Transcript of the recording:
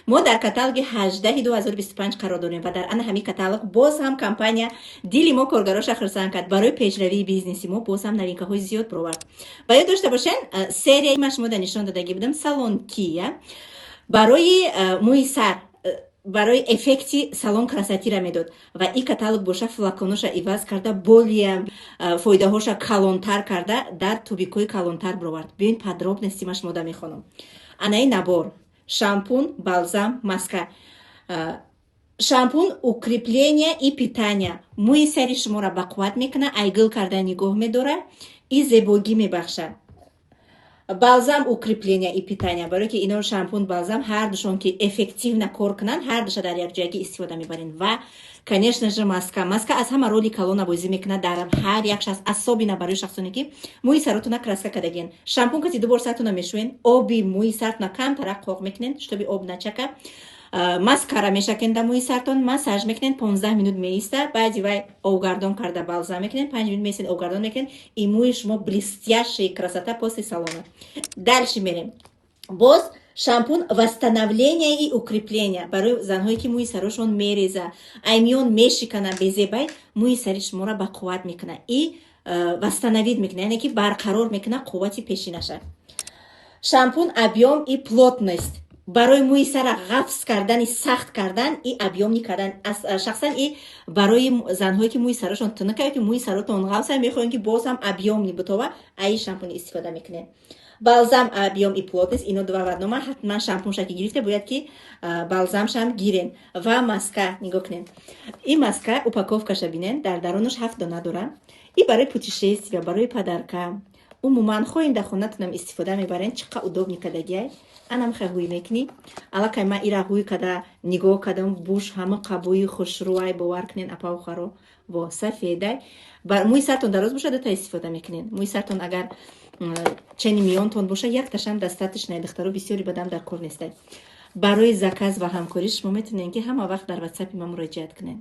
ما در کاتالوگ 18/2025 قرار داریم و در آن همین کاتالوگ باز هم کمپانیا دیلی ما کارگراش خرسان کرد برای پیشروی بیزنسی ما باز هم نوینکه های زیاد برآورد. باید داشته باشین سری ماش ما نشون دادگی بودم سالن کیه برای موی سر برای افکتی салон красотира медод ва ин каталог боша флаконоша иваз карда более фоидаҳоша калонтар карда дар тубикои калонтар бировард. Биён подробностимаш мода мехонам. Анаи набор шампун, балзам, маска. Шампун укрепление и питание. Мӯи сари шуморо ба қувват мекунад, айгил карда нигоҳ медорад и зебогӣ мебахшад. Балзам укрепление и питание. Барои ки ино шампун, балзам ҳар душон ки эффективно кор кунанд, ҳар душа дар якҷоягӣ истифода мебарем. Ва конечно же маска. Маска аз ҳама роли калона бозӣ мекунад дар ҳар як шахс, асобина барои шахсоне ки мӯи саротуна краска кардагиен. Шампун кати ду бор сартуна мешӯен, оби мӯи сартуна камтара қоқ мекунен, штоби об начака. Маскара мешакен да мӯи сартон, массаж мекунен, 15 минут меиста, баъди вай овгардон карда балзам мекунен, 5 минут меистен, овгардон мекунен, и мӯи шумо блестящая красота после салона. Дальше мерем. Боз шампун восстановление и укрепление. Барои занҳое ки мӯи сарошон мереза, аймиён мешикана безебай, мӯи сари шуморо ба қувват мекуна и восстановид мекуна, яъне ки барқарор мекуна қуввати пешинаша. Шампун объем и плотность. Барои мӯи сара ғафс кардани сахт кардан и объёмни кардан. Шахсан и барои занҳое ки мӯи сарашон тунука ки мӯи саротон ғафса мехоҳем ки боз ҳам объёмни бутова, аи шампуни истифода мекунем. Балзам объем и плотность, ино два в одном. Ҳатман шампунша ки гирифте бояд ки балзамшам гирен ва маска нигоҳ кунем. И маска упаковкаша бинен, дар даронаш 7 дона дора. И барои путешествия, барои подарка, умуман хоинда хонатунам истифода мебарен. Чиқа удобни кадагиай. Анам хагуи мекни. Алакай ма ира гуи када нигоҳ кадам буш ҳама қабуи хушруай бовар кунен апавхаро во сафедай. Бар мӯи сартон дароз бошад та истифода мекунен. Мӯи сартон агар чени миёнтон боша якташам дастатишнай духтаро бисёри бадам дар кор нестай. Барои заказ ва ҳамкорӣ шумо метавонед ки ҳама вақт дар WhatsApp ма муроҷиат кунед.